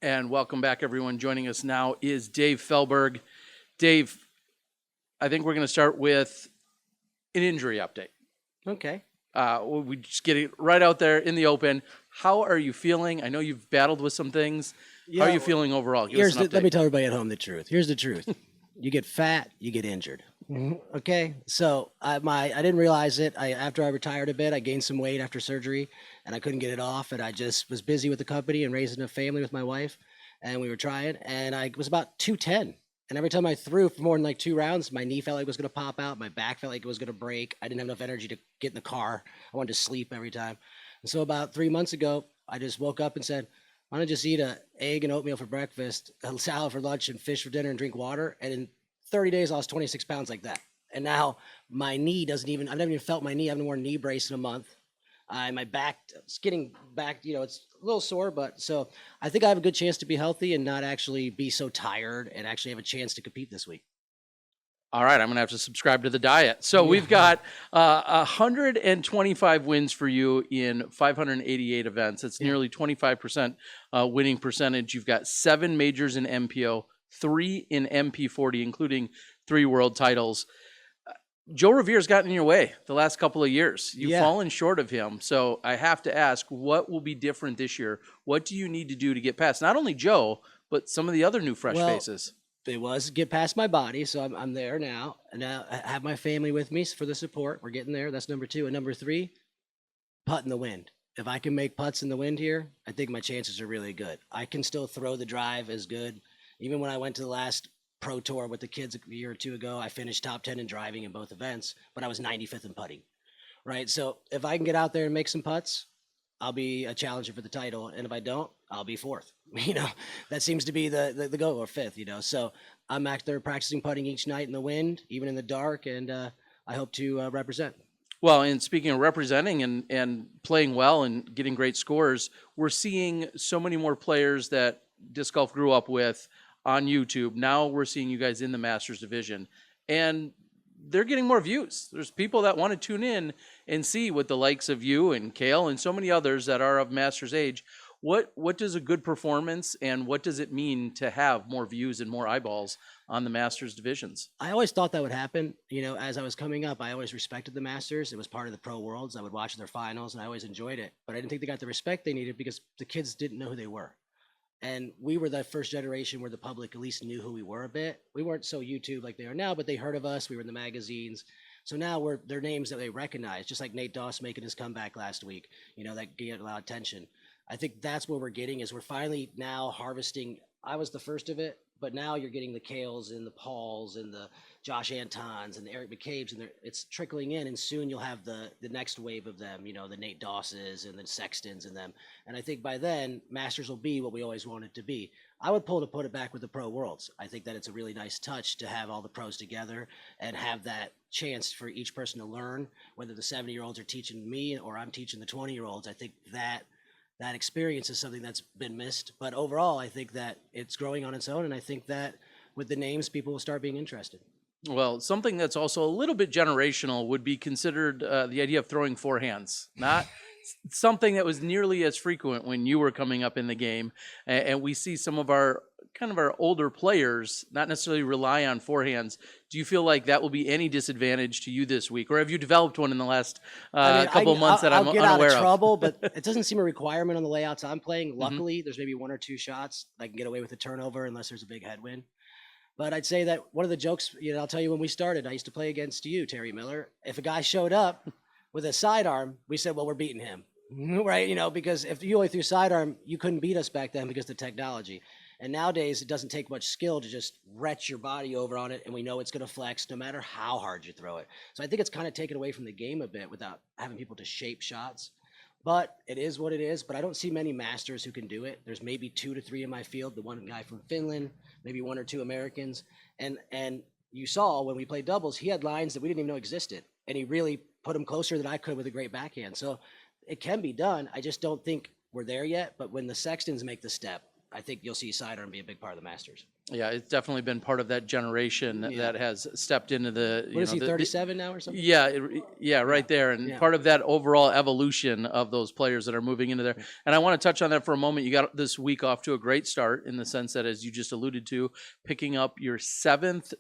And welcome back, everyone. Joining us now is Dave Feldberg. Dave, I think we're going to start with an injury update. Okay. We just get it right out there in the open. How are you feeling? I know you've battled with some things. How are you feeling overall? Give us an update. Let me tell everybody at home the truth. Here's the truth. You get fat, you get injured. Okay. So I didn't realize it. After I retired a bit, I gained some weight after surgery and I couldn't get it off. And I just was busy with the company and raising a family with my wife. And we were trying, and I was about 210. And every time I threw for more than like 2 rounds, my knee felt like it was going to pop out. My back felt like it was going to break. I didn't have enough energy to get in the car. I wanted to sleep every time. And so about 3 months ago, I just woke up and said, why don't I just eat an egg and oatmeal for breakfast, a salad for lunch, and fish for dinner and drink water? And in 30 days, I lost 26 pounds like that. And now my knee I've never even felt my knee. I haven't worn a knee brace in a month. My back, it's getting back, it's a little sore, but so I think I have a good chance to be healthy and not actually be so tired and actually have a chance to compete this week. All right, I'm going to have to subscribe to the diet. So we've got 125 wins for you in 588 events. It's nearly 25% winning percentage. You've got 7 majors in MPO, 3 in MP40, including 3 world titles. Joe Revere's gotten in your way the last couple of years. You've fallen short of him. So I have to ask, what will be different this year? What do you need to do to get past not only Joe, but some of the other new fresh faces? It was get past my body, so I'm there now. And now I have my family with me for the support. We're getting there. That's number 2. And number 3, putt in the wind. If I can make putts in the wind here, I think my chances are really good. I can still throw the drive as good. Even when I went to the last pro tour with the kids a year or 2 ago, I finished top 10 in driving in both events, but I was 95th in putting, right? So if I can get out there and make some putts, I'll be a challenger for the title. And if I don't, I'll be 4th. That seems to be the goal, or 5th, So I'm out there practicing putting each night in the wind, even in the dark, and I hope to represent. Well, and speaking of representing and playing well and getting great scores, we're seeing so many more players that disc golf grew up with on YouTube. Now we're seeing you guys in the Masters division, and they're getting more views. There's people that want to tune in and see what the likes of you and Kale and so many others that are of Masters age. What does a good performance and what does it mean to have more views and more eyeballs on the Masters divisions? I always thought that would happen. As I was coming up, I always respected the Masters. It was part of the Pro Worlds. I would watch their finals and I always enjoyed it, but I didn't think they got the respect they needed because the kids didn't know who they were. And we were that first generation where the public at least knew who we were a bit. We weren't so YouTube like they are now, but they heard of us. We were in the magazines. So now they're names that they recognize, just like Nate Doss making his comeback last week, that get a lot of attention. I think that's what we're getting is we're finally now harvesting. I was the first of it, but now you're getting the Kales and the Pauls and the Josh Antons and the Eric McCabe's, and it's trickling in, and soon you'll have the next wave of them, the Nate Dosses and the Sextons and them. And I think by then, Masters will be what we always wanted to be. I would pull to put it back with the Pro Worlds. I think that it's a really nice touch to have all the pros together and have that chance for each person to learn, whether the 70-year-olds are teaching me or I'm teaching the 20-year-olds. I think that experience is something that's been missed. But overall, I think that it's growing on its own. And I think that with the names, people will start being interested. Well, something that's also a little bit generational would be considered the idea of throwing forehands. Not something that was nearly as frequent when you were coming up in the game. And we see some of our older players not necessarily rely on forehands. Do you feel like that will be any disadvantage to you this week? Or have you developed one in the last couple of months that I'm unaware of? I'll get out of trouble, but it doesn't seem a requirement on the layouts I'm playing. Luckily, there's maybe 1 or 2 shots I can get away with a turnover unless there's a big headwind. But I'd say that one of the jokes, I'll tell you, when we started, I used to play against you, Terry Miller. If a guy showed up with a sidearm, we said, well, we're beating him, right? Because if you only threw sidearm, you couldn't beat us back then because of the technology. And nowadays, it doesn't take much skill to just retch your body over on it, and we know it's going to flex no matter how hard you throw it. So I think it's kind of taken away from the game a bit without having people to shape shots. But it is what it is. But I don't see many Masters who can do it. There's maybe 2 to 3 in my field, the one guy from Finland, maybe 1 or 2 Americans. And you saw when we played doubles, he had lines that we didn't even know existed. And he really put them closer than I could with a great backhand. So it can be done. I just don't think we're there yet. But when the Sextons make the step, I think you'll see sidearm be a big part of the Masters. Yeah, it's definitely been part of that generation that has stepped into the, What is he, 37 now or something? yeah, yeah, right there. And Yeah. part of that overall evolution of those players that are moving into there. And I want to touch on that for a moment. You got this week off to a great start in the sense that, as you just alluded to, picking up your 7th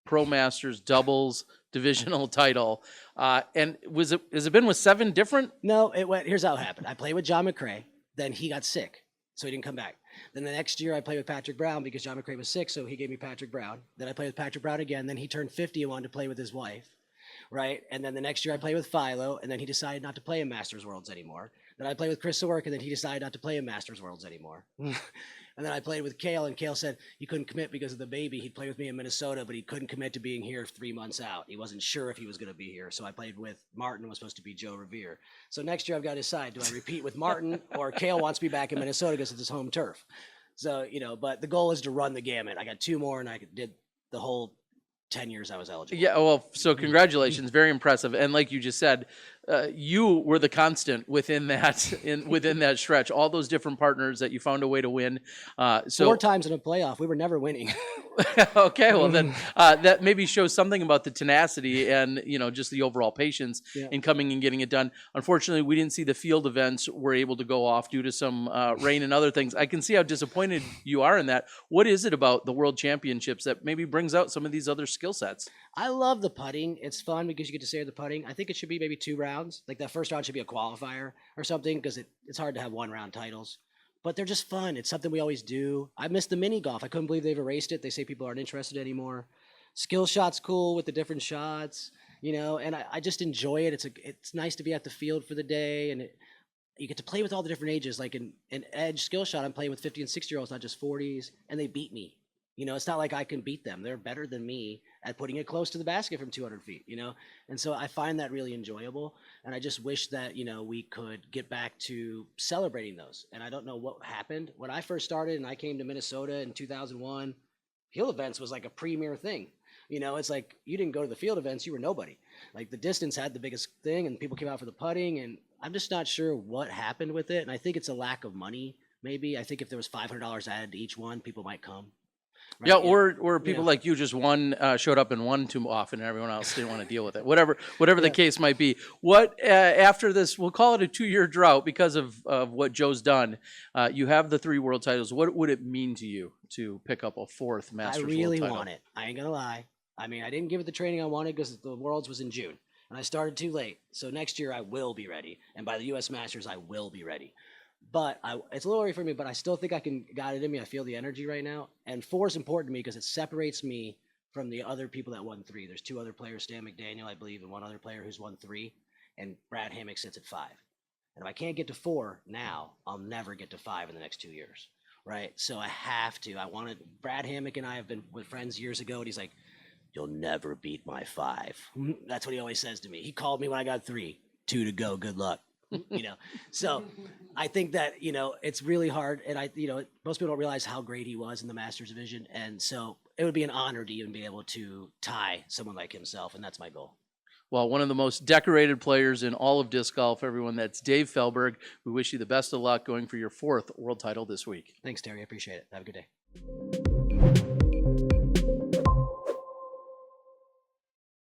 Pro Masters doubles divisional title. And has it been with 7 different? No, it went. Here's how it happened. I played with John McRae. Then he got sick, so he didn't come back. Then the next year I played with Patrick Brown because John McRae was sick, so he gave me Patrick Brown. Then I played with Patrick Brown again. Then he turned 50 and wanted to play with his wife, right? And then the next year I played with Philo, and then he decided not to play in Masters Worlds anymore. Then I played with Chris Sork, and then he decided not to play in Masters Worlds anymore. And then I played with Kale, and Kale said he couldn't commit because of the baby. He'd play with me in Minnesota, but he couldn't commit to being here 3 months out. He wasn't sure if he was going to be here. So I played with Martin, was supposed to be Joe Revere. So next year I've got to decide, do I repeat with Martin or Kale wants me back in Minnesota because it's his home turf. So, but the goal is to run the gamut. I got 2 more, and I did the whole 10 years I was eligible. Yeah, well, so congratulations, very impressive. And like you just said, you were the constant within that within that stretch. All those different partners that you found a way to win. So 4 times in a playoff, we were never winning. okay, well then that maybe shows something about the tenacity and just the overall patience in coming and getting it done. Unfortunately, we didn't see the field events were able to go off due to some rain and other things. I can see how disappointed you are in that. What is it about the World Championships that maybe brings out some of these other skill sets? I love the putting. It's fun because you get to say the putting. I think it should be maybe 2 rounds. Like that first round should be a qualifier or something because it's hard to have 1-round titles. But they're just fun. It's something we always do. I miss the mini golf. I couldn't believe they've erased it. They say people aren't interested anymore. Skill shot's cool with the different shots, and I just enjoy it. It's nice to be at the field for the day, and you get to play with all the different ages. Like in edge skill shot, I'm playing with 50 and 60-year-olds, not just 40s, and they beat me. It's not like I can beat them. They're better than me at putting it close to the basket from 200 feet, And so I find that really enjoyable. And I just wish that, we could get back to celebrating those. And I don't know what happened. When I first started and I came to Minnesota in 2001, field events was like a premier thing. It's like you didn't go to the field events, you were nobody. Like the distance had the biggest thing and people came out for the putting. And I'm just not sure what happened with it. And I think it's a lack of money, maybe. I think if there was $500 added to each one, people might come. Right? Yeah, or people like you just showed up and won too often, and everyone else didn't want to deal with it. Whatever the case might be. What after this, we'll call it a 2-year drought because of what Joe's done. You have the 3 world titles. What would it mean to you to pick up a 4th Masters I really world title? want it. I ain't gonna lie. I mean, I didn't give it the training I wanted because the Worlds was in June, and I started too late. So next year I will be ready, and by the U.S. Masters I will be ready. But it's a little early for me, but I still think I got it in me. I feel the energy right now. And 4 is important to me because it separates me from the other people that won 3. There's 2 other players, Stan McDaniel, I believe, and 1 other player who's won 3. And Brad Hammock sits at 5. And if I can't get to 4 now, I'll never get to 5 in the next 2 years. Right? So I have to. Brad Hammock and I have been with friends years ago, and he's like, "You'll never beat my 5." That's what he always says to me. He called me when I got 3. 2 to go. Good luck. So I think that, it's really hard. And most people don't realize how great he was in the Masters division. And so it would be an honor to even be able to tie someone like himself. And that's my goal. Well, one of the most decorated players in all of disc golf, everyone, that's Dave Feldberg. We wish you the best of luck going for your 4th world title this week. Thanks, Terry. I appreciate it. Have a good day.